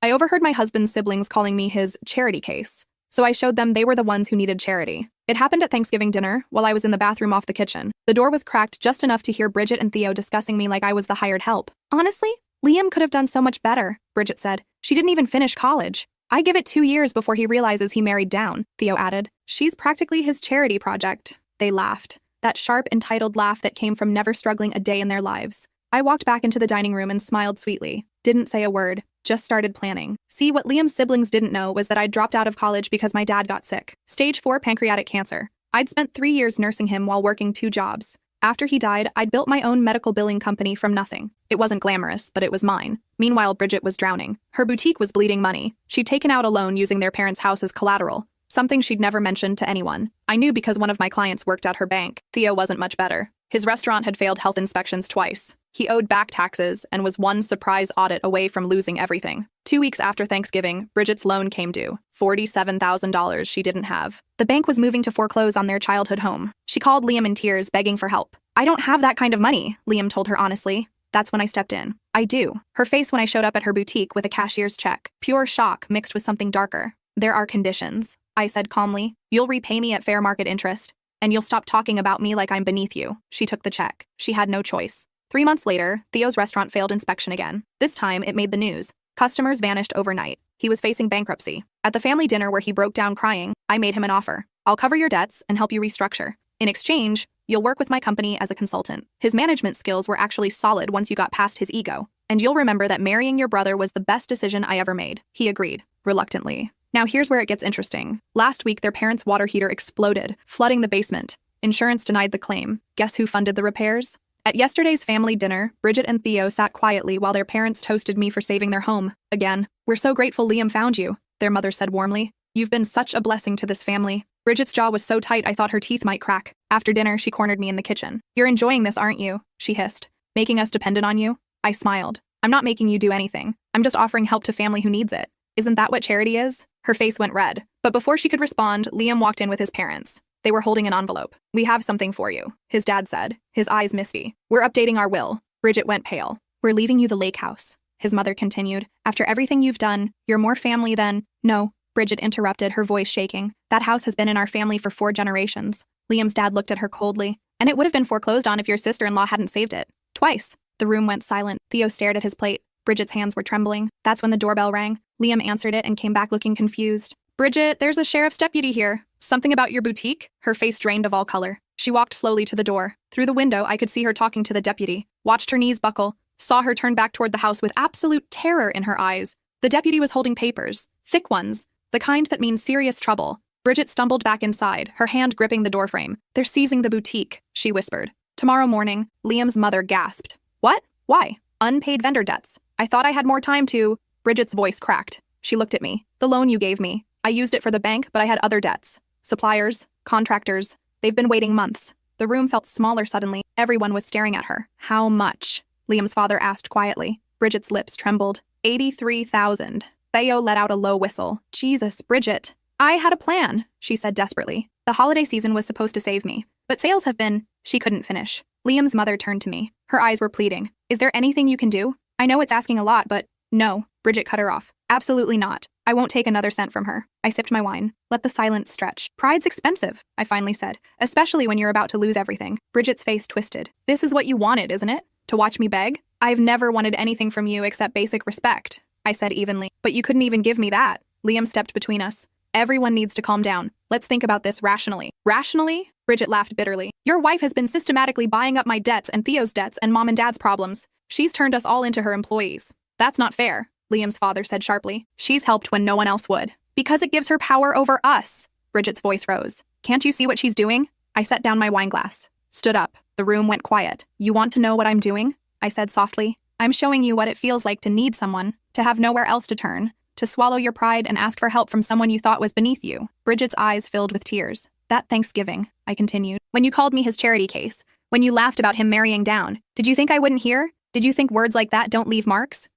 I overheard my husband's siblings calling me his charity case, so I showed them they were the ones who needed charity. It happened at Thanksgiving dinner while I was in the bathroom off the kitchen. The door was cracked just enough to hear Bridget and Theo discussing me like I was the hired help. Honestly, Liam could have done so much better, Bridget said. She didn't even finish college. I give it 2 years before he realizes he married down, Theo added. She's practically his charity project. They laughed. That sharp, entitled laugh that came from never struggling a day in their lives. I walked back into the dining room and smiled sweetly. Didn't say a word, just started planning. See, what Liam's siblings didn't know was that I'd dropped out of college because my dad got sick. Stage 4 pancreatic cancer. I'd spent 3 years nursing him while working 2 jobs. After he died, I'd built my own medical billing company from nothing. It wasn't glamorous, but it was mine. Meanwhile, Bridget was drowning. Her boutique was bleeding money. She'd taken out a loan using their parents' house as collateral, something she'd never mentioned to anyone. I knew because one of my clients worked at her bank. Theo wasn't much better. His restaurant had failed health inspections twice. He owed back taxes and was one surprise audit away from losing everything. 2 weeks after Thanksgiving, Bridget's loan came due, $47,000 she didn't have. The bank was moving to foreclose on their childhood home. She called Liam in tears, begging for help. I don't have that kind of money, Liam told her honestly. That's when I stepped in. I do. Her face when I showed up at her boutique with a cashier's check. Pure shock mixed with something darker. There are conditions, I said calmly. You'll repay me at fair market interest, and you'll stop talking about me like I'm beneath you. She took the check. She had no choice. 3 months later, Theo's restaurant failed inspection again. This time, it made the news. Customers vanished overnight. He was facing bankruptcy. At the family dinner where he broke down crying, I made him an offer. I'll cover your debts and help you restructure. In exchange, you'll work with my company as a consultant. His management skills were actually solid once you got past his ego. And you'll remember that marrying your brother was the best decision I ever made. He agreed, reluctantly. Now here's where it gets interesting. Last week, their parents' water heater exploded, flooding the basement. Insurance denied the claim. Guess who funded the repairs? At yesterday's family dinner, Bridget and Theo sat quietly while their parents toasted me for saving their home. Again, we're so grateful Liam found you, their mother said warmly. You've been such a blessing to this family. Bridget's jaw was so tight I thought her teeth might crack. After dinner, she cornered me in the kitchen. You're enjoying this, aren't you? She hissed. Making us dependent on you? I smiled. I'm not making you do anything. I'm just offering help to family who needs it. Isn't that what charity is? Her face went red. But before she could respond, Liam walked in with his parents. They were holding an envelope. We have something for you, his dad said, his eyes misty. We're updating our will. Bridget went pale. We're leaving you the lake house, his mother continued. After everything you've done, you're more family than... No, Bridget interrupted, her voice shaking. That house has been in our family for 4 generations. Liam's dad looked at her coldly. And it would have been foreclosed on if your sister-in-law hadn't saved it. Twice. The room went silent. Theo stared at his plate. Bridget's hands were trembling. That's when the doorbell rang. Liam answered it and came back looking confused. Bridget, there's a sheriff's deputy here. Something about your boutique? Her face drained of all color. She walked slowly to the door. Through the window, I could see her talking to the deputy. Watched her knees buckle. Saw her turn back toward the house with absolute terror in her eyes. The deputy was holding papers. Thick ones. The kind that means serious trouble. Bridget stumbled back inside, her hand gripping the doorframe. They're seizing the boutique, she whispered. Tomorrow morning, Liam's mother gasped. What? Why? Unpaid vendor debts. I thought I had more time to... Bridget's voice cracked. She looked at me. The loan you gave me. I used it for the bank, but I had other debts. Suppliers, contractors. They've been waiting months. The room felt smaller suddenly. Everyone was staring at her. How much? Liam's father asked quietly. Bridget's lips trembled. 83,000. Theo let out a low whistle. Jesus, Bridget. I had a plan, she said desperately. The holiday season was supposed to save me. But sales have been... She couldn't finish. Liam's mother turned to me. Her eyes were pleading. Is there anything you can do? I know it's asking a lot, but... No, Bridget cut her off. Absolutely not. I won't take another cent from her. I sipped my wine. Let the silence stretch. Pride's expensive, I finally said, especially when you're about to lose everything. Bridget's face twisted. This is what you wanted, isn't it? To watch me beg? I've never wanted anything from you except basic respect, I said evenly. But you couldn't even give me that. Liam stepped between us. Everyone needs to calm down. Let's think about this rationally. Rationally? Bridget laughed bitterly. Your wife has been systematically buying up my debts and Theo's debts and mom and dad's problems. She's turned us all into her employees. That's not fair, Liam's father said sharply. She's helped when no one else would. Because it gives her power over us. Bridget's voice rose. Can't you see what she's doing? I set down my wine glass. Stood up. The room went quiet. You want to know what I'm doing? I said softly. I'm showing you what it feels like to need someone, to have nowhere else to turn, to swallow your pride and ask for help from someone you thought was beneath you. Bridget's eyes filled with tears. That Thanksgiving, I continued. When you called me his charity case, when you laughed about him marrying down, did you think I wouldn't hear? Did you think words like that don't leave marks?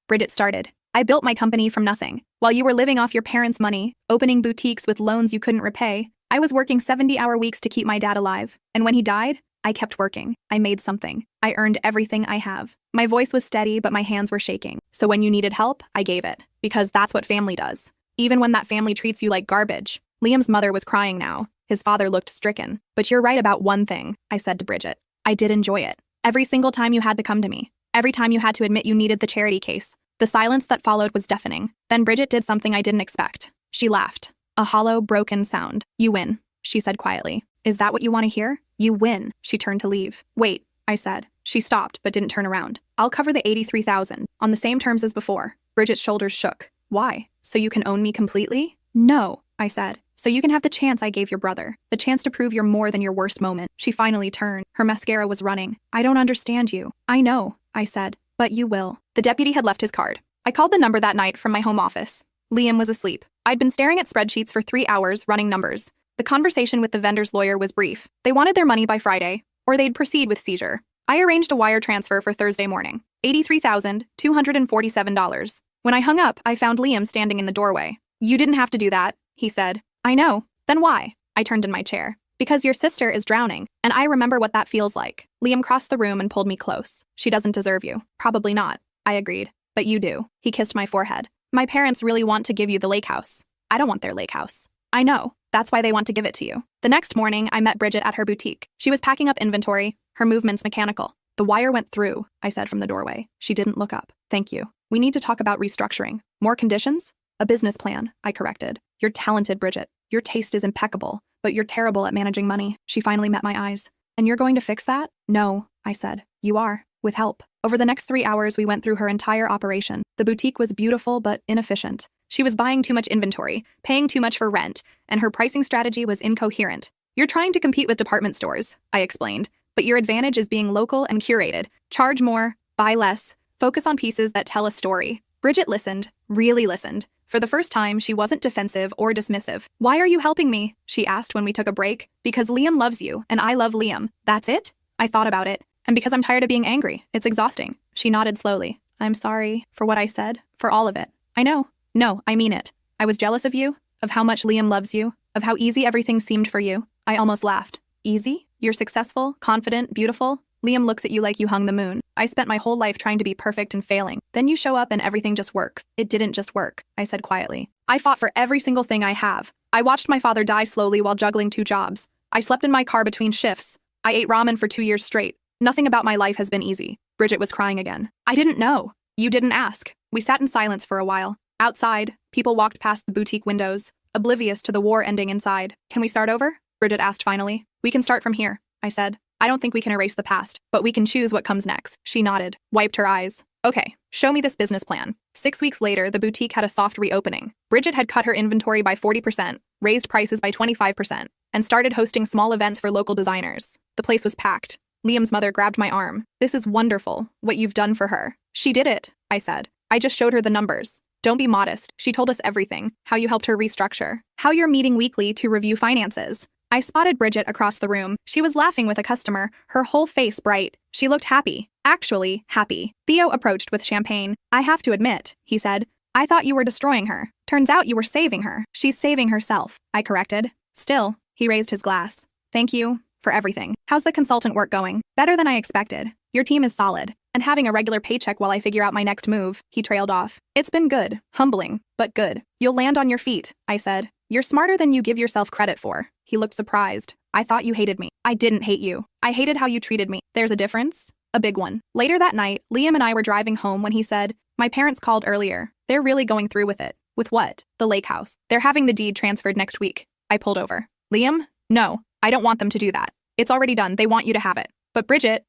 Bridget started. I built my company from nothing. While you were living off your parents' money, opening boutiques with loans you couldn't repay, I was working 70-hour weeks to keep my dad alive. And when he died, I kept working. I made something. I earned everything I have. My voice was steady, but my hands were shaking. So when you needed help, I gave it. Because that's what family does. Even when that family treats you like garbage. Liam's mother was crying now. His father looked stricken. But you're right about one thing, I said to Bridget. I did enjoy it. Every single time you had to come to me. Every time you had to admit you needed the charity case. The silence that followed was deafening. Then Bridget did something I didn't expect. She laughed. A hollow, broken sound. You win, she said quietly. Is that what you want to hear? You win. She turned to leave. Wait, I said. She stopped, but didn't turn around. I'll cover the $83,000, on the same terms as before. Bridget's shoulders shook. Why? So you can own me completely? No, I said. So you can have the chance I gave your brother. The chance to prove you're more than your worst moment. She finally turned. Her mascara was running. I don't understand you. I know, I said. But you will. The deputy had left his card. I called the number that night from my home office. Liam was asleep. I'd been staring at spreadsheets for 3 hours, running numbers. The conversation with the vendor's lawyer was brief. They wanted their money by Friday, or they'd proceed with seizure. I arranged a wire transfer for Thursday morning. $83,247. When I hung up, I found Liam standing in the doorway. You didn't have to do that, he said. I know. Then why? I turned in my chair. Because your sister is drowning, and I remember what that feels like. Liam crossed the room and pulled me close. She doesn't deserve you. Probably not, I agreed. But you do. He kissed my forehead. My parents really want to give you the lake house. I don't want their lake house. I know. That's why they want to give it to you. The next morning, I met Bridget at her boutique. She was packing up inventory, her movements mechanical. The wire went through, I said from the doorway. She didn't look up. Thank you. We need to talk about restructuring. More conditions? A business plan, I corrected. You're talented, Bridget. Your taste is impeccable, but you're terrible at managing money. She finally met my eyes. And you're going to fix that? No, I said. You are, with help. Over the next 3 hours, we went through her entire operation. The boutique was beautiful but inefficient. She was buying too much inventory, paying too much for rent, and her pricing strategy was incoherent. You're trying to compete with department stores, I explained, but your advantage is being local and curated. Charge more, buy less, focus on pieces that tell a story. Bridget listened, really listened. For the first time, she wasn't defensive or dismissive. Why are you helping me? She asked when we took a break. Because Liam loves you, and I love Liam. That's it? I thought about it. And because I'm tired of being angry. It's exhausting. She nodded slowly. I'm sorry for what I said, for all of it. I know. No, I mean it. I was jealous of you, of how much Liam loves you, of how easy everything seemed for you. I almost laughed. Easy? You're successful, confident, beautiful? Liam looks at you like you hung the moon. I spent my whole life trying to be perfect and failing. Then you show up and everything just works. It didn't just work, I said quietly. I fought for every single thing I have. I watched my father die slowly while juggling 2 jobs. I slept in my car between shifts. I ate ramen for 2 years straight. Nothing about my life has been easy. Bridget was crying again. I didn't know. You didn't ask. We sat in silence for a while. Outside, people walked past the boutique windows, oblivious to the war ending inside. Can we start over? Bridget asked finally. We can start from here, I said. I don't think we can erase the past, but we can choose what comes next. She nodded, wiped her eyes. Okay, show me this business plan. 6 weeks later, the boutique had a soft reopening. Bridget had cut her inventory by 40%, raised prices by 25%, and started hosting small events for local designers. The place was packed. Liam's mother grabbed my arm. This is wonderful, what you've done for her. She did it, I said. I just showed her the numbers. Don't be modest. She told us everything. How you helped her restructure. How you're meeting weekly to review finances. I spotted Bridget across the room. She was laughing with a customer, her whole face bright. She looked happy. Actually, happy. Theo approached with champagne. I have to admit, he said, I thought you were destroying her. Turns out you were saving her. She's saving herself, I corrected. Still, he raised his glass. Thank you for everything. How's the consultant work going? Better than I expected. Your team is solid. And having a regular paycheck while I figure out my next move, he trailed off. It's been good. Humbling, but good. You'll land on your feet, I said. You're smarter than you give yourself credit for. He looked surprised. I thought you hated me. I didn't hate you. I hated how you treated me. There's a difference? A big one. Later that night, Liam and I were driving home when he said, my parents called earlier. They're really going through with it. With what? The lake house. They're having the deed transferred next week. I pulled over. Liam? No, I don't want them to do that. It's already done. They want you to have it. But Bridget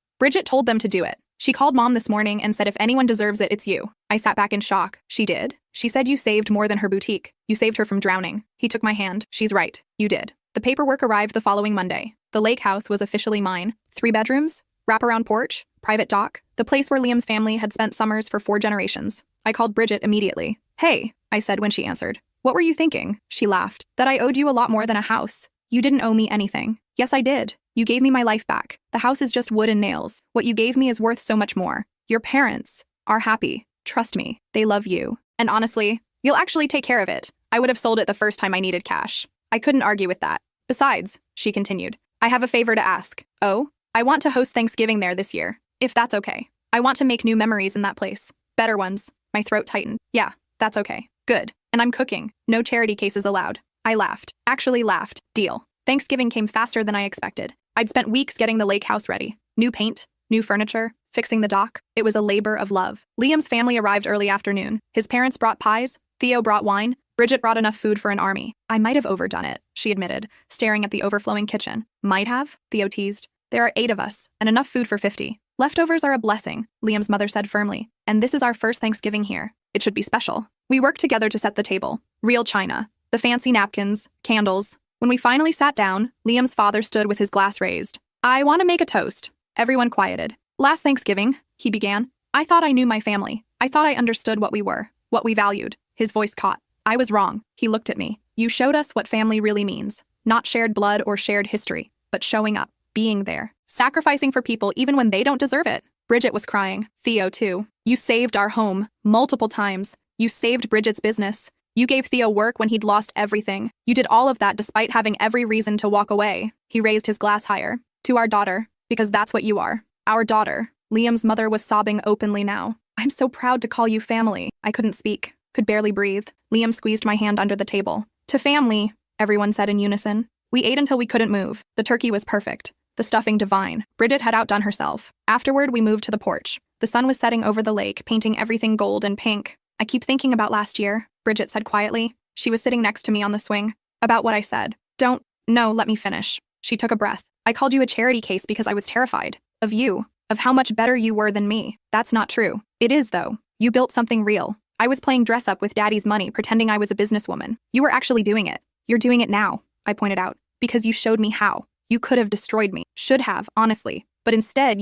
told them to do it. She called Mom this morning and said if anyone deserves it, it's you. I sat back in shock. She did? She said you saved more than her boutique. You saved her from drowning. He took my hand. She's right. You did. The paperwork arrived the following Monday. The lake house was officially mine. 3 bedrooms, wraparound porch, private dock, the place where Liam's family had spent summers for 4 generations. I called Bridget immediately. Hey, I said when she answered. What were you thinking? She laughed. That I owed you a lot more than a house. You didn't owe me anything. Yes, I did. You gave me my life back. The house is just wood and nails. What you gave me is worth so much more. Your parents are happy. Trust me, they love you. And honestly, you'll actually take care of it. I would have sold it the first time I needed cash. I couldn't argue with that. Besides, she continued, I have a favor to ask. Oh? I want to host Thanksgiving there this year, if that's okay. I want to make new memories in that place. Better ones. My throat tightened. Yeah, that's okay. Good. And I'm cooking. No charity cases allowed. I laughed. Actually laughed. Deal. Thanksgiving came faster than I expected. I'd spent weeks getting the lake house ready. New paint, new furniture, fixing the dock. It was a labor of love. Liam's family arrived early afternoon. His parents brought pies. Theo brought wine. Bridget brought enough food for an army. I might have overdone it, she admitted, staring at the overflowing kitchen. Might have? Theo teased. There are 8 of us, and enough food for 50. Leftovers are a blessing, Liam's mother said firmly. And this is our first Thanksgiving here. It should be special. We worked together to set the table. Real china. The fancy napkins, candles. When we finally sat down, Liam's father stood with his glass raised. I want to make a toast. Everyone quieted. Last Thanksgiving, he began, I thought I knew my family. I thought I understood what we were, what we valued. His voice caught. I was wrong. He looked at me. You showed us what family really means. Not shared blood or shared history, but showing up, being there, sacrificing for people even when they don't deserve it. Bridget was crying. Theo, too. You saved our home, multiple times. You saved Bridget's business. You gave Theo work when he'd lost everything. You did all of that despite having every reason to walk away. He raised his glass higher. To our daughter, because that's what you are. Our daughter. Liam's mother was sobbing openly now. I'm so proud to call you family. I couldn't speak, could barely breathe. Liam squeezed my hand under the table. To family, everyone said in unison. We ate until we couldn't move. The turkey was perfect. The stuffing divine. Bridget had outdone herself. Afterward, we moved to the porch. The sun was setting over the lake, painting everything gold and pink. I keep thinking about last year, Bridget said quietly. She was sitting next to me on the swing. About what I said. No, let me finish. She took a breath. I called you a charity case because I was terrified. Of you. Of how much better you were than me. That's not true. It is, though. You built something real. I was playing dress up with Daddy's money, pretending I was a businesswoman. You were actually doing it. You're doing it now, I pointed out. Because you showed me how. You could have destroyed me. Should have, honestly. But instead,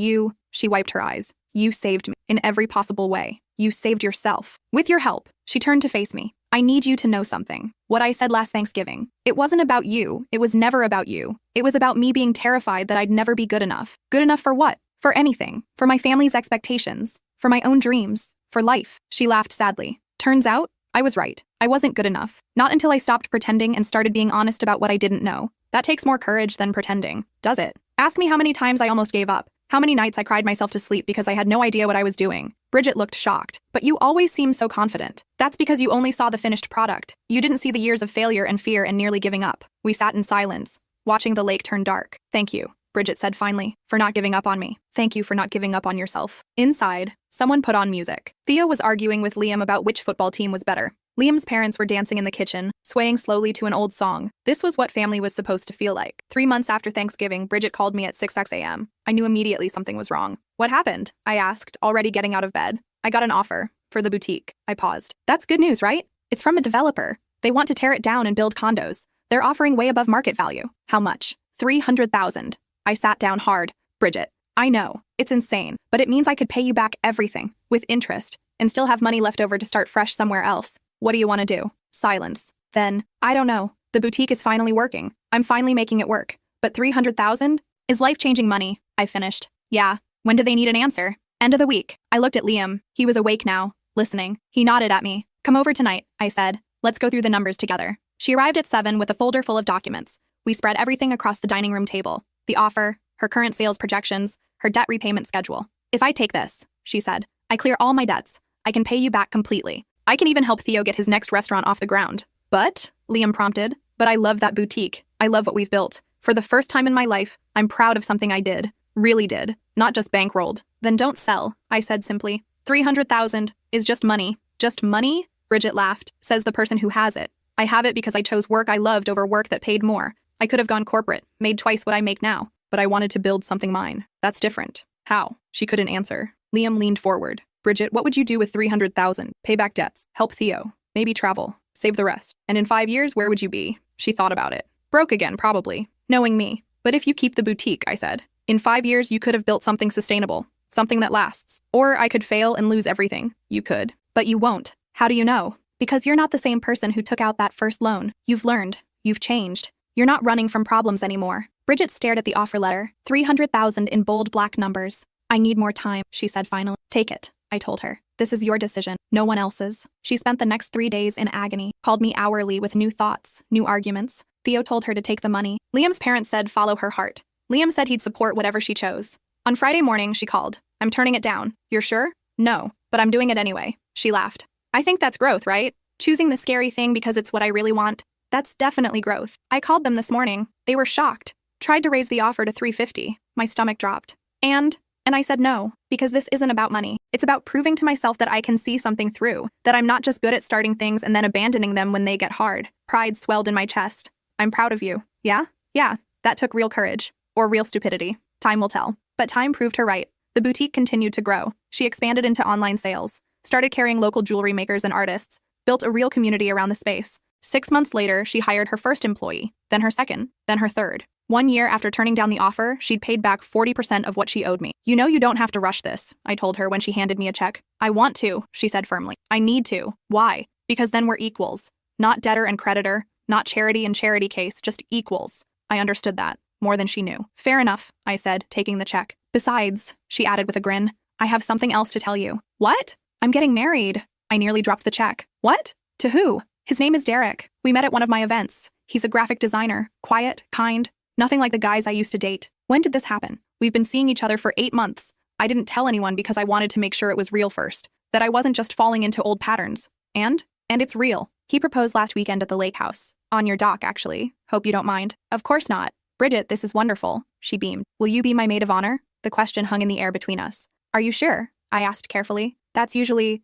she wiped her eyes. You saved me. In every possible way. You saved yourself. With your help. She turned to face me. I need you to know something. What I said last Thanksgiving. It wasn't about you. It was never about you. It was about me being terrified that I'd never be good enough. Good enough for what? For anything. For my family's expectations. For my own dreams. For life. She laughed sadly. Turns out, I was right. I wasn't good enough. Not until I stopped pretending and started being honest about what I didn't know. That takes more courage than pretending, does it? Ask me how many times I almost gave up. How many nights I cried myself to sleep because I had no idea what I was doing. Bridget looked shocked. But you always seem so confident. That's because you only saw the finished product. You didn't see the years of failure and fear and nearly giving up. We sat in silence, watching the lake turn dark. Thank you, Bridget said finally, for not giving up on me. Thank you for not giving up on yourself. Inside, someone put on music. Theo was arguing with Liam about which football team was better. Liam's parents were dancing in the kitchen, swaying slowly to an old song. This was what family was supposed to feel like. 3 months after Thanksgiving, Bridget called me at 6 a.m. I knew immediately something was wrong. What happened? I asked, already getting out of bed. I got an offer. For the boutique. I paused. That's good news, right? It's from a developer. They want to tear it down and build condos. They're offering way above market value. How much? $300,000. I sat down hard. Bridget, I know. It's insane. But it means I could pay you back everything, with interest, and still have money left over to start fresh somewhere else. What do you want to do? Silence. Then, I don't know. The boutique is finally working. I'm finally making it work. But $300,000 is life-changing money. I finished. Yeah. When do they need an answer? End of the week. I looked at Liam. He was awake now, listening. He nodded at me. Come over tonight, I said. Let's go through the numbers together. She arrived at 7 with a folder full of documents. We spread everything across the dining room table. The offer, her current sales projections, her debt repayment schedule. If I take this, she said, I clear all my debts. I can pay you back completely. I can even help Theo get his next restaurant off the ground. But, Liam prompted, but I love that boutique. I love what we've built. For the first time in my life, I'm proud of something I did. Really did. Not just bankrolled. Then don't sell, I said simply. $300,000 is just money. Just money? Bridget laughed, says the person who has it. I have it because I chose work I loved over work that paid more. I could have gone corporate, made twice what I make now, but I wanted to build something mine. That's different. How? She couldn't answer. Liam leaned forward. Bridget, what would you do with $300,000? Pay back debts, help Theo, maybe travel, save the rest. And in 5 years, where would you be? She thought about it. Broke again, probably, knowing me. But if you keep the boutique, I said. In 5 years, you could have built something sustainable, something that lasts. Or I could fail and lose everything. You could. But you won't. How do you know? Because you're not the same person who took out that first loan. You've learned. You've changed. You're not running from problems anymore. Bridget stared at the offer letter. $300,000 in bold black numbers. I need more time, she said finally. Take it, I told her. This is your decision, no one else's. She spent the next 3 days in agony, called me hourly with new thoughts, new arguments. Theo told her to take the money. Liam's parents said follow her heart. Liam said he'd support whatever she chose. On Friday morning, she called. I'm turning it down. You're sure? No, but I'm doing it anyway. She laughed. I think that's growth, right? Choosing the scary thing because it's what I really want. That's definitely growth. I called them this morning. They were shocked. Tried to raise the offer to $350. My stomach dropped. And I said no, because this isn't about money. It's about proving to myself that I can see something through, that I'm not just good at starting things and then abandoning them when they get hard. Pride swelled in my chest. I'm proud of you. Yeah? Yeah, that took real courage. Or real stupidity. Time will tell. But time proved her right. The boutique continued to grow. She expanded into online sales, started carrying local jewelry makers and artists, built a real community around the space. 6 months later, she hired her first employee, then her second, then her third. 1 year after turning down the offer, she'd paid back 40% of what she owed me. You know you don't have to rush this, I told her when she handed me a check. I want to, she said firmly. I need to. Why? Because then we're equals. Not debtor and creditor, not charity and charity case, just equals. I understood that, more than she knew. Fair enough, I said, taking the check. Besides, she added with a grin, I have something else to tell you. What? I'm getting married. I nearly dropped the check. What? To who? His name is Derek. We met at one of my events. He's a graphic designer, quiet, kind, nothing like the guys I used to date. When did this happen? We've been seeing each other for 8 months. I didn't tell anyone because I wanted to make sure it was real first, that I wasn't just falling into old patterns. And it's real. He proposed last weekend at the lake house. On your dock, actually. Hope you don't mind. Of course not. Bridget, this is wonderful. She beamed. Will you be my maid of honor? The question hung in the air between us. Are you sure? I asked carefully. That's usually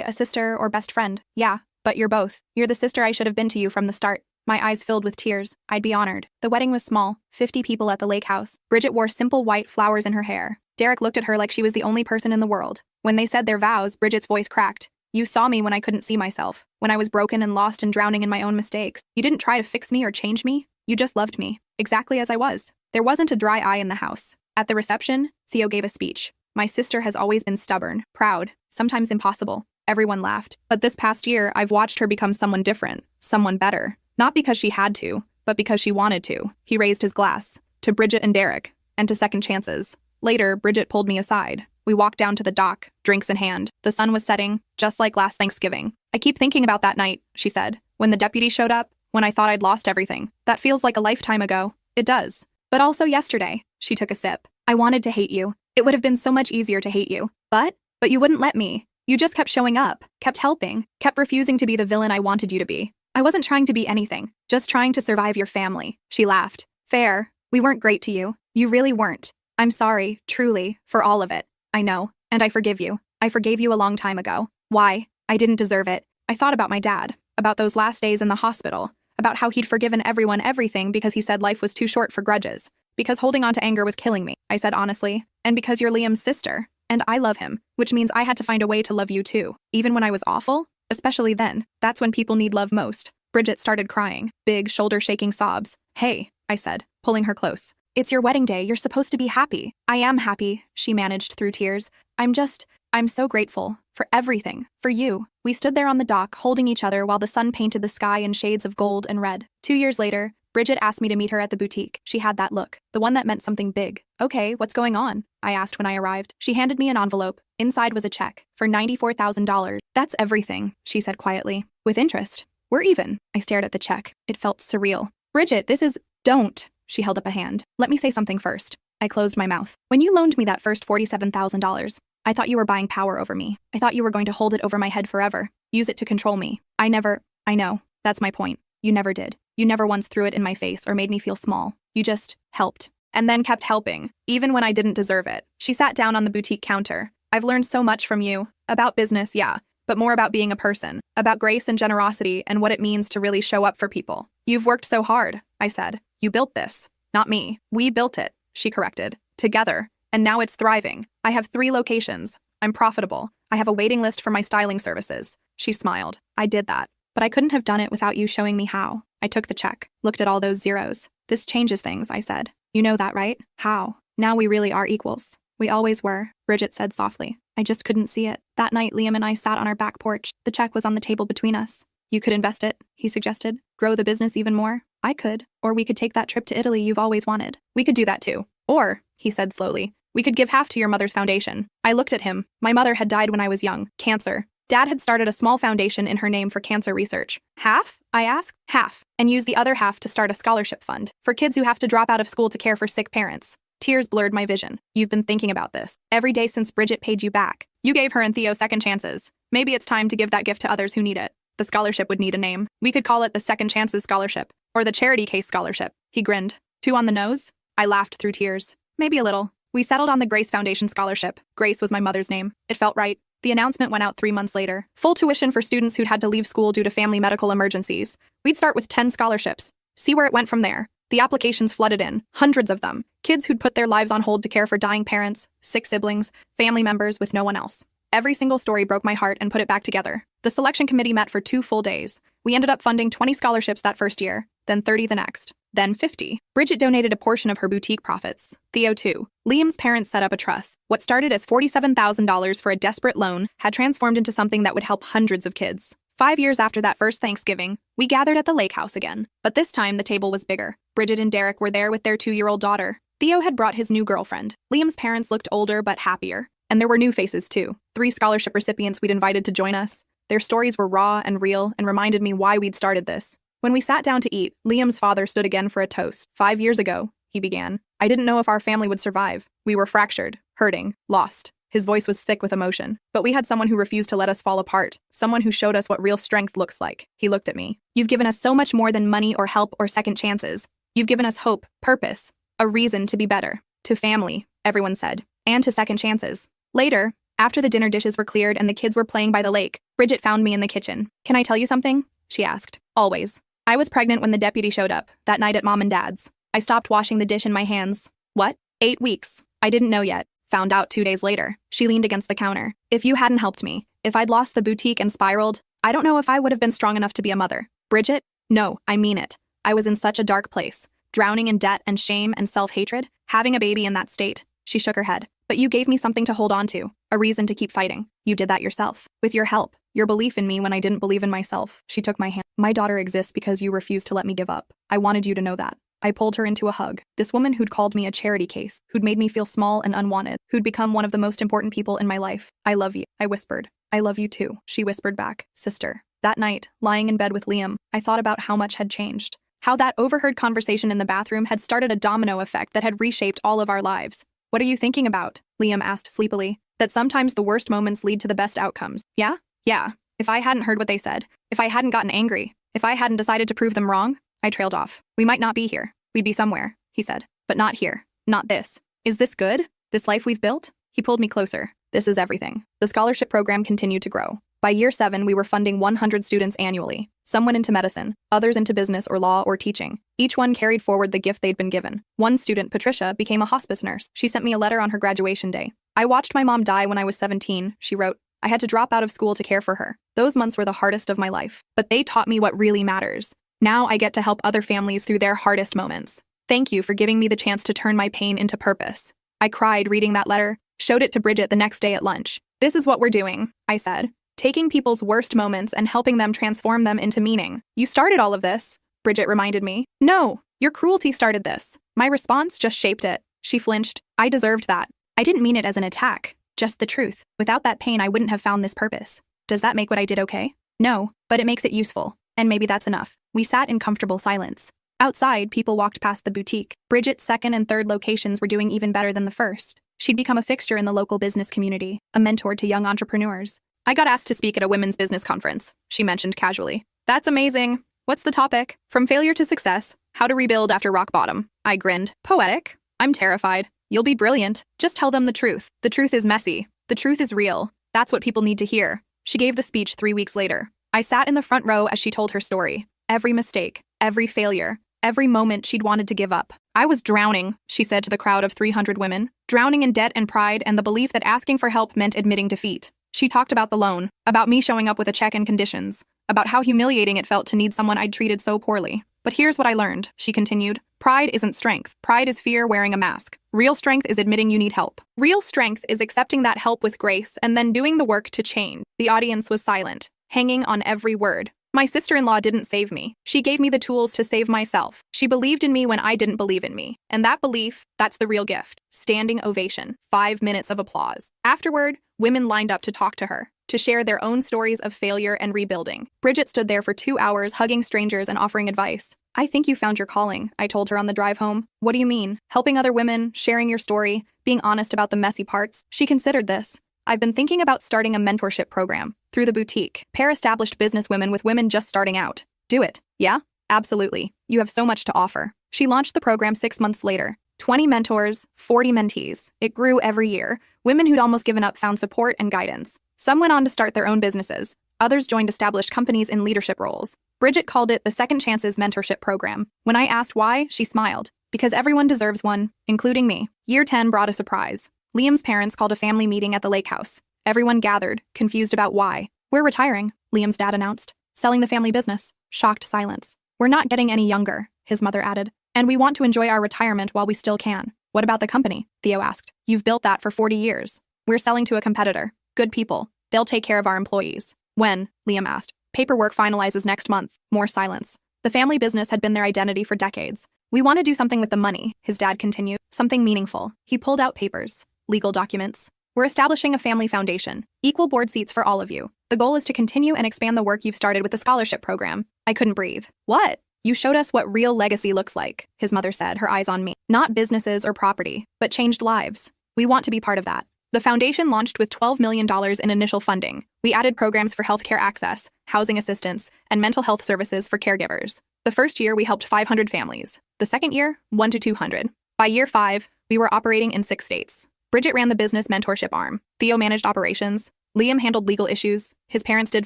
a sister or best friend. Yeah, but you're both. You're the sister I should have been to you from the start. My eyes filled with tears. I'd be honored. The wedding was small, 50 people at the lake house. Bridget wore simple white flowers in her hair. Derek looked at her like she was the only person in the world. When they said their vows, Bridget's voice cracked. You saw me when I couldn't see myself, when I was broken and lost and drowning in my own mistakes. You didn't try to fix me or change me. You just loved me, exactly as I was. There wasn't a dry eye in the house. At the reception, Theo gave a speech. My sister has always been stubborn, proud, sometimes impossible. Everyone laughed. But this past year, I've watched her become someone different, someone better. Not because she had to, but because she wanted to. He raised his glass. To Bridget and Derek, and to second chances. Later, Bridget pulled me aside. We walked down to the dock, drinks in hand. The sun was setting, just like last Thanksgiving. I keep thinking about that night, she said. When the deputy showed up, when I thought I'd lost everything. That feels like a lifetime ago. It does. But also yesterday. She took a sip. I wanted to hate you. It would have been so much easier to hate you. But you wouldn't let me. You just kept showing up, kept helping, kept refusing to be the villain I wanted you to be. I wasn't trying to be anything, just trying to survive your family. She laughed. Fair. We weren't great to you. You really weren't. I'm sorry, truly, for all of it. I know. And I forgive you. I forgave you a long time ago. Why? I didn't deserve it. I thought about my dad, about those last days in the hospital, about how he'd forgiven everyone everything because he said life was too short for grudges, because holding on to anger was killing me, I said honestly, and because you're Liam's sister, and I love him, which means I had to find a way to love you too, even when I was awful. Especially then, that's when people need love most. Bridget started crying, big, shoulder-shaking sobs. Hey, I said, pulling her close. It's your wedding day, you're supposed to be happy. I am happy, she managed through tears. I'm so grateful. For everything. For you. We stood there on the dock, holding each other while the sun painted the sky in shades of gold and red. 2 years later, Bridget asked me to meet her at the boutique. She had that look, the one that meant something big. Okay, what's going on? I asked when I arrived. She handed me an envelope. Inside was a check for $94,000. That's everything, she said quietly. With interest. We're even. I stared at the check. It felt surreal. Bridget, this is... Don't. She held up a hand. Let me say something first. I closed my mouth. When you loaned me that first $47,000, I thought you were buying power over me. I thought you were going to hold it over my head forever. Use it to control me. I know. That's my point. You never did. You never once threw it in my face or made me feel small. You just helped. And then kept helping, even when I didn't deserve it. She sat down on the boutique counter. I've learned so much from you. About business, yeah, but more about being a person. About grace and generosity and what it means to really show up for people. You've worked so hard, I said. You built this. Not me. We built it, she corrected. Together. And now it's thriving. I have 3 locations. I'm profitable. I have a waiting list for my styling services. She smiled. I did that. But I couldn't have done it without you showing me how. I took the check, looked at all those zeros. This changes things, I said. You know that, right? How? Now we really are equals. We always were, Bridget said softly. I just couldn't see it. That night, Liam and I sat on our back porch. The check was on the table between us. You could invest it, he suggested. Grow the business even more. I could. Or we could take that trip to Italy you've always wanted. We could do that too. Or, he said slowly, we could give half to your mother's foundation. I looked at him. My mother had died when I was young. Cancer. Dad had started a small foundation in her name for cancer research. Half? I asked. Half. And use the other half to start a scholarship fund for kids who have to drop out of school to care for sick parents. Tears blurred my vision. You've been thinking about this every day since Bridget paid you back. You gave her and Theo second chances. Maybe it's time to give that gift to others who need it. The scholarship would need a name. We could call it the Second Chances Scholarship, or the Charity Case Scholarship. He grinned. Too on the nose? I laughed through tears. Maybe a little. We settled on the Grace Foundation Scholarship. Grace was my mother's name. It felt right. The announcement went out 3 months later. Full tuition for students who'd had to leave school due to family medical emergencies. We'd start with 10 scholarships. See where it went from there. The applications flooded in, hundreds of them. Kids who'd put their lives on hold to care for dying parents, sick siblings, family members with no one else. Every single story broke my heart and put it back together. The selection committee met for 2 full days. We ended up funding 20 scholarships that first year, then 30 the next, then 50. Bridget donated a portion of her boutique profits. Theo too. Liam's parents set up a trust. What started as $47,000 for a desperate loan had transformed into something that would help hundreds of kids. 5 years after that first Thanksgiving, we gathered at the lake house again. But this time the table was bigger. Bridget and Derek were there with their 2-year-old daughter. Theo had brought his new girlfriend. Liam's parents looked older but happier. And there were new faces too. 3 scholarship recipients we'd invited to join us. Their stories were raw and real and reminded me why we'd started this. When we sat down to eat, Liam's father stood again for a toast. 5 years ago, he began. I didn't know if our family would survive. We were fractured, hurting, lost. His voice was thick with emotion. But we had someone who refused to let us fall apart. Someone who showed us what real strength looks like. He looked at me. You've given us so much more than money or help or second chances. You've given us hope, purpose, a reason to be better. To family, everyone said. And to second chances. Later, after the dinner dishes were cleared and the kids were playing by the lake, Bridget found me in the kitchen. Can I tell you something? She asked. Always. I was pregnant when the deputy showed up, that night at Mom and Dad's. I stopped washing the dish in my hands. What? 8 weeks. I didn't know yet. Found out 2 days later. She leaned against the counter. If you hadn't helped me, if I'd lost the boutique and spiraled, I don't know if I would have been strong enough to be a mother. Bridget? No, I mean it. I was in such a dark place. Drowning in debt and shame and self-hatred. Having a baby in that state. She shook her head. But you gave me something to hold on to. A reason to keep fighting. You did that yourself. With your help. Your belief in me when I didn't believe in myself. She took my hand. My daughter exists because you refused to let me give up. I wanted you to know that. I pulled her into a hug. This woman who'd called me a charity case, who'd made me feel small and unwanted, who'd become one of the most important people in my life. I love you. I whispered. I love you too. She whispered back. Sister. That night, lying in bed with Liam, I thought about how much had changed. How that overheard conversation in the bathroom had started a domino effect that had reshaped all of our lives. What are you thinking about? Liam asked sleepily. That sometimes the worst moments lead to the best outcomes. Yeah? Yeah. If I hadn't heard what they said, if I hadn't gotten angry, if I hadn't decided to prove them wrong, I trailed off. We might not be here. We'd be somewhere, he said. But not here. Not this. Is this good? This life we've built? He pulled me closer. This is everything. The scholarship program continued to grow. By year 7, we were funding 100 students annually. Some went into medicine, others into business or law or teaching. Each one carried forward the gift they'd been given. One student, Patricia, became a hospice nurse. She sent me a letter on her graduation day. I watched my mom die when I was 17, she wrote. I had to drop out of school to care for her. Those months were the hardest of my life. But they taught me what really matters. Now I get to help other families through their hardest moments. Thank you for giving me the chance to turn my pain into purpose. I cried reading that letter, showed it to Bridget the next day at lunch. This is what we're doing, I said. Taking people's worst moments and helping them transform them into meaning. You started all of this, Bridget reminded me. No, your cruelty started this. My response just shaped it. She flinched. I deserved that. I didn't mean it as an attack, just the truth. Without that pain, I wouldn't have found this purpose. Does that make what I did okay? No, but it makes it useful. And maybe that's enough. We sat in comfortable silence. Outside, people walked past the boutique. Bridget's second and third locations were doing even better than the first. She'd become a fixture in the local business community, a mentor to young entrepreneurs. I got asked to speak at a women's business conference, she mentioned casually. That's amazing. What's the topic? From failure to success, how to rebuild after rock bottom. I grinned. Poetic. I'm terrified. You'll be brilliant. Just tell them the truth. The truth is messy. The truth is real. That's what people need to hear. She gave the speech 3 weeks later. I sat in the front row as she told her story. Every mistake, every failure, every moment she'd wanted to give up. I was drowning, she said to the crowd of 300 women. Drowning in debt and pride and the belief that asking for help meant admitting defeat. She talked about the loan, about me showing up with a check and conditions, about how humiliating it felt to need someone I'd treated so poorly. But here's what I learned, she continued. Pride isn't strength. Pride is fear wearing a mask. Real strength is admitting you need help. Real strength is accepting that help with grace and then doing the work to change. The audience was silent, hanging on every word. My sister-in-law didn't save me. She gave me the tools to save myself. She believed in me when I didn't believe in me. And that belief, that's the real gift. Standing ovation. 5 minutes of applause. Afterward, women lined up to talk to her. to share their own stories of failure and rebuilding. Bridget stood there for 2 hours, hugging strangers and offering advice. "I think you found your calling," I told her on the drive home. "What do you mean?" "Helping other women, sharing your story, being honest about the messy parts." She considered this. "I've been thinking about starting a mentorship program through the boutique. Pair established businesswomen with women just starting out." "Do it." "Yeah, absolutely. You have so much to offer." She launched the program 6 months later. 20 mentors, 40 mentees. It grew every year. Women who'd almost given up found support and guidance. Some went on to start their own businesses. Others joined established companies in leadership roles. Bridget called it the Second Chances Mentorship Program. When I asked why, she smiled. "Because everyone deserves one, including me." Year 10 brought a surprise. Liam's parents called a family meeting at the lake house. Everyone gathered, confused about why. "We're retiring," Liam's dad announced. "Selling the family business." Shocked silence. "We're not getting any younger," his mother added. "And we want to enjoy our retirement while we still can." "What about the company?" Theo asked. "You've built that for 40 years. We're selling to a competitor. Good people. They'll take care of our employees." "When?" Liam asked. "Paperwork finalizes next month." More silence. The family business had been their identity for decades. "We want to do something with the money," his dad continued. "Something meaningful." He pulled out papers. Legal documents. "We're establishing a family foundation. Equal board seats for all of you. The goal is to continue and expand the work you've started with the scholarship program." I couldn't breathe. "What?" "You showed us what real legacy looks like," his mother said, her eyes on me. "Not businesses or property, but changed lives. We want to be part of that." The foundation launched with $12 million in initial funding. We added programs for healthcare access, housing assistance, and mental health services for caregivers. The first year, we helped 500 families. The second year, 1 to 200. By year 5, we were operating in 6 states. Bridget ran the business mentorship arm. Theo managed operations. Liam handled legal issues. His parents did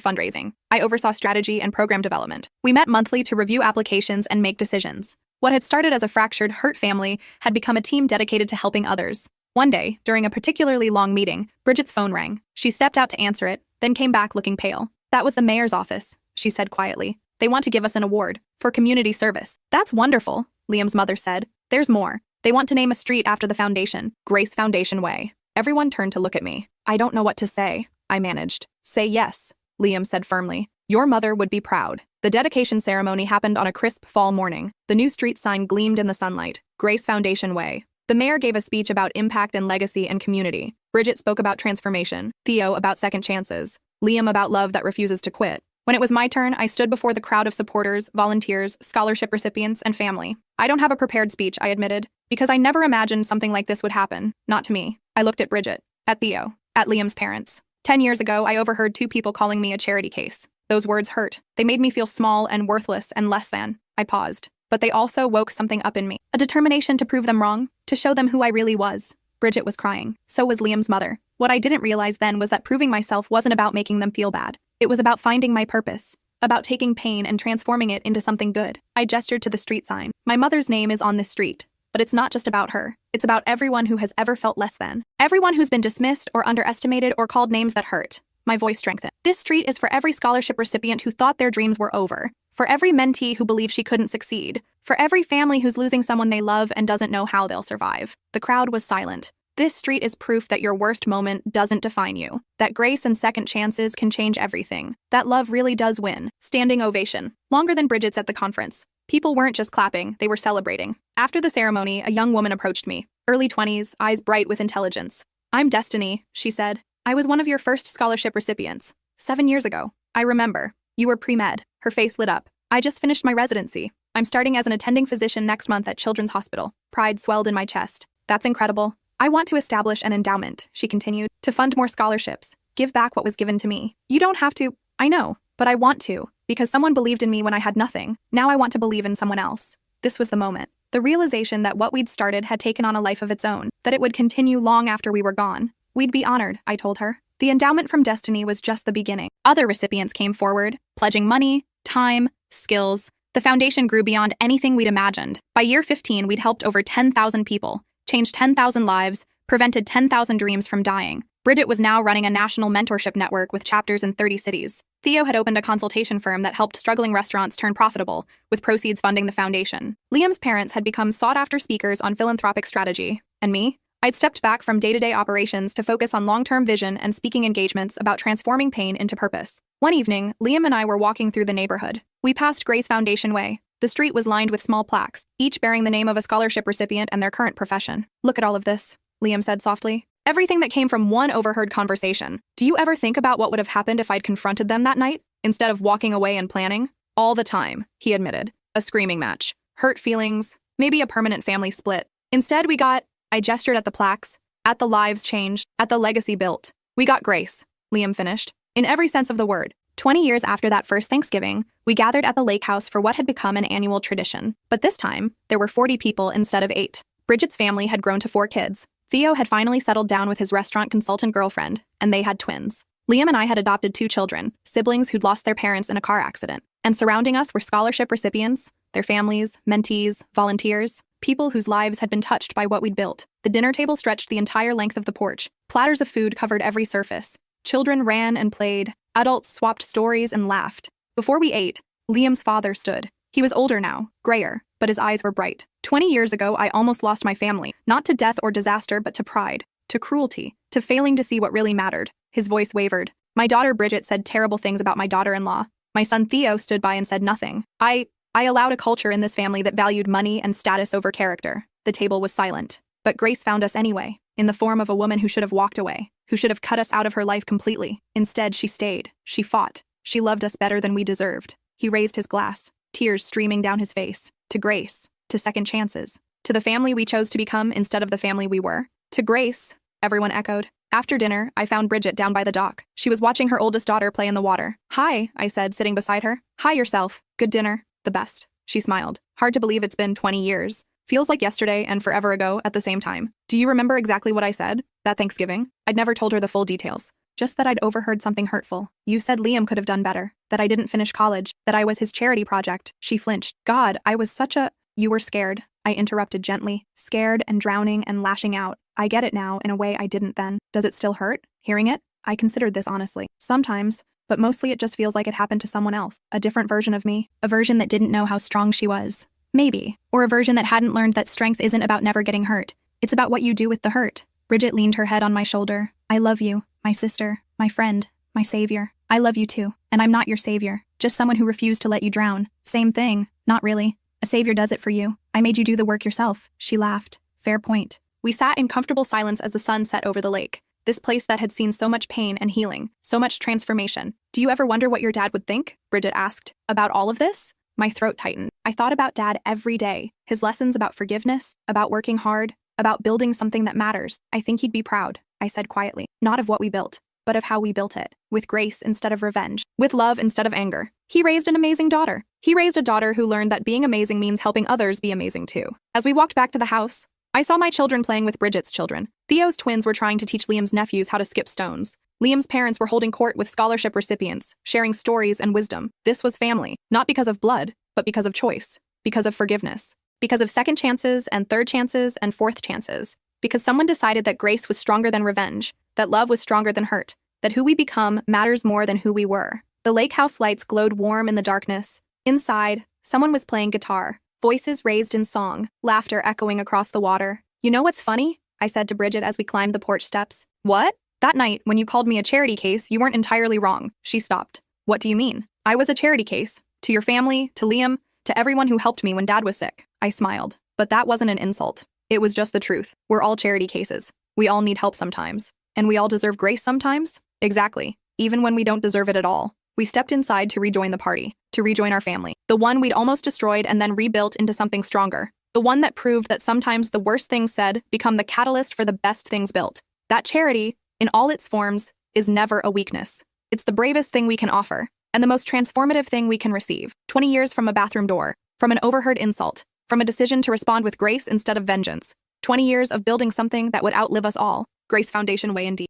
fundraising. I oversaw strategy and program development. We met monthly to review applications and make decisions. What had started as a fractured, hurt family had become a team dedicated to helping others. One day, during a particularly long meeting, Bridget's phone rang. She stepped out to answer it, then came back looking pale. "That was the mayor's office," she said quietly. "They want to give us an award for community service." "That's wonderful," Liam's mother said. "There's more. They want to name a street after the foundation, Grace Foundation Way." Everyone turned to look at me. "I don't know what to say," I managed. "Say yes," Liam said firmly. "Your mother would be proud." The dedication ceremony happened on a crisp fall morning. The new street sign gleamed in the sunlight, Grace Foundation Way. The mayor gave a speech about impact and legacy and community. Bridget spoke about transformation, Theo about second chances, Liam about love that refuses to quit. When it was my turn, I stood before the crowd of supporters, volunteers, scholarship recipients, and family. "I don't have a prepared speech," I admitted, because I never imagined something like this would happen. Not to me. I looked at Bridget, at Theo, at Liam's parents. 10 years ago, I overheard 2 people calling me a charity case. Those words hurt. They made me feel small and worthless and less than. I paused. But they also woke something up in me. A determination to prove them wrong, to show them who I really was. Bridget was crying. So was Liam's mother. What I didn't realize then was that proving myself wasn't about making them feel bad. It was about finding my purpose. About taking pain and transforming it into something good. I gestured to the street sign. "My mother's name is on this street. But it's not just about her. It's about everyone who has ever felt less than. Everyone who's been dismissed or underestimated or called names that hurt." My voice strengthened. "This street is for every scholarship recipient who thought their dreams were over. For every mentee who believed she couldn't succeed. For every family who's losing someone they love and doesn't know how they'll survive." The crowd was silent. This street is proof that your worst moment doesn't define you. That grace and second chances can change everything. That love really does win. Standing ovation. Longer than Bridget's at the conference. People weren't just clapping, they were celebrating. After the ceremony, a young woman approached me. Early 20s, eyes bright with intelligence. "I'm Destiny," she said. "I was one of your first scholarship recipients. 7 years ago. I remember. You were pre-med." Her face lit up. "I just finished my residency. I'm starting as an attending physician next month at Children's Hospital." Pride swelled in my chest. "That's incredible. I want to establish an endowment," she continued, "to fund more scholarships, give back what was given to me. You don't have to, I know, but I want to, because someone believed in me when I had nothing. Now I want to believe in someone else." This was the moment. The realization that what we'd started had taken on a life of its own, that it would continue long after we were gone. "We'd be honored," I told her. The endowment from Destiny was just the beginning. Other recipients came forward, pledging money, time, skills. The foundation grew beyond anything we'd imagined. By year 15, we'd helped over 10,000 people, changed 10,000 lives, prevented 10,000 dreams from dying. Bridget was now running a national mentorship network with chapters in 30 cities. Theo had opened a consultation firm that helped struggling restaurants turn profitable, with proceeds funding the foundation. Liam's parents had become sought-after speakers on philanthropic strategy. And me? I'd stepped back from day-to-day operations to focus on long-term vision and speaking engagements about transforming pain into purpose. One evening, Liam and I were walking through the neighborhood. We passed Grace Foundation Way. The street was lined with small plaques, each bearing the name of a scholarship recipient and their current profession. "Look at all of this," Liam said softly. Everything that came from one overheard conversation. Do you ever think about what would have happened if I'd confronted them that night, instead of walking away and planning? All the time, he admitted. A screaming match. Hurt feelings. Maybe a permanent family split. Instead, we got, I gestured at the plaques, at the lives changed, at the legacy built. We got grace, Liam finished. In every sense of the word. 20 years after that first Thanksgiving, we gathered at the lake house for what had become an annual tradition. But this time, there were 40 people instead of 8. Bridget's family had grown to 4 kids. Theo had finally settled down with his restaurant consultant girlfriend, and they had twins. Liam and I had adopted 2 children, siblings who'd lost their parents in a car accident. And surrounding us were scholarship recipients, their families, mentees, volunteers, people whose lives had been touched by what we'd built. The dinner table stretched the entire length of the porch. Platters of food covered every surface. Children ran and played. Adults swapped stories and laughed. Before we ate, Liam's father stood. He was older now, grayer, but his eyes were bright. 20 years ago, I almost lost my family, not to death or disaster, but to pride, to cruelty, to failing to see what really mattered. His voice wavered. My daughter Bridget said terrible things about my daughter-in-law. My son Theo stood by and said nothing. I allowed a culture in this family that valued money and status over character. The table was silent. But Grace found us anyway, in the form of a woman who should have walked away, who should have cut us out of her life completely. Instead, she stayed. She fought. She loved us better than we deserved. He raised his glass, tears streaming down his face. To Grace. To second chances. To the family we chose to become instead of the family we were. To Grace, everyone echoed. After dinner, I found Bridget down by the dock. She was watching her oldest daughter play in the water. Hi, I said, sitting beside her. Hi yourself. Good dinner. The best. She smiled. Hard to believe it's been 20 years. Feels like yesterday and forever ago at the same time. Do you remember exactly what I said? That Thanksgiving? I'd never told her the full details. Just that I'd overheard something hurtful. You said Liam could have done better. That I didn't finish college. That I was his charity project. She flinched. God, I was such a... You were scared. I interrupted gently. Scared and drowning and lashing out. I get it now in a way I didn't then. Does it still hurt? Hearing it? I considered this honestly. Sometimes, but mostly it just feels like it happened to someone else. A different version of me. A version that didn't know how strong she was. Maybe. Or a version that hadn't learned that strength isn't about never getting hurt. It's about what you do with the hurt. Bridget leaned her head on my shoulder. I love you, my sister, my friend, my savior. I love you too. And I'm not your savior. Just someone who refused to let you drown. Same thing. Not really. A savior does it for you. I made you do the work yourself. She laughed. Fair point. We sat in comfortable silence as the sun set over the lake. This place that had seen so much pain and healing, so much transformation. Do you ever wonder what your dad would think? Bridget asked. About all of this? My throat tightened. I thought about Dad every day. His lessons about forgiveness, about working hard, about building something that matters. I think he'd be proud, I said quietly. Not of what we built, but of how we built it. With grace instead of revenge. With love instead of anger. He raised an amazing daughter. He raised a daughter who learned that being amazing means helping others be amazing too. As we walked back to the house, I saw my children playing with Bridget's children. Theo's twins were trying to teach Liam's nephews how to skip stones. Liam's parents were holding court with scholarship recipients, sharing stories and wisdom. This was family, not because of blood, but because of choice, because of forgiveness, because of second chances and third chances and fourth chances, because someone decided that grace was stronger than revenge, that love was stronger than hurt, that who we become matters more than who we were. The lake house lights glowed warm in the darkness. Inside, someone was playing guitar, voices raised in song, laughter echoing across the water. You know what's funny? I said to Bridget as we climbed the porch steps. What? That night, when you called me a charity case, you weren't entirely wrong. She stopped. What do you mean? I was a charity case. To your family, to Liam, to everyone who helped me when Dad was sick. I smiled. But that wasn't an insult. It was just the truth. We're all charity cases. We all need help sometimes. And we all deserve grace sometimes? Exactly. Even when we don't deserve it at all. We stepped inside to rejoin the party, to rejoin our family. The one we'd almost destroyed and then rebuilt into something stronger. The one that proved that sometimes the worst things said become the catalyst for the best things built. That charity, in all its forms, is never a weakness. It's the bravest thing we can offer, and the most transformative thing we can receive. 20 years from a bathroom door, from an overheard insult, from a decision to respond with grace instead of vengeance. 20 years of building something that would outlive us all. Grace Foundation Way and Deep.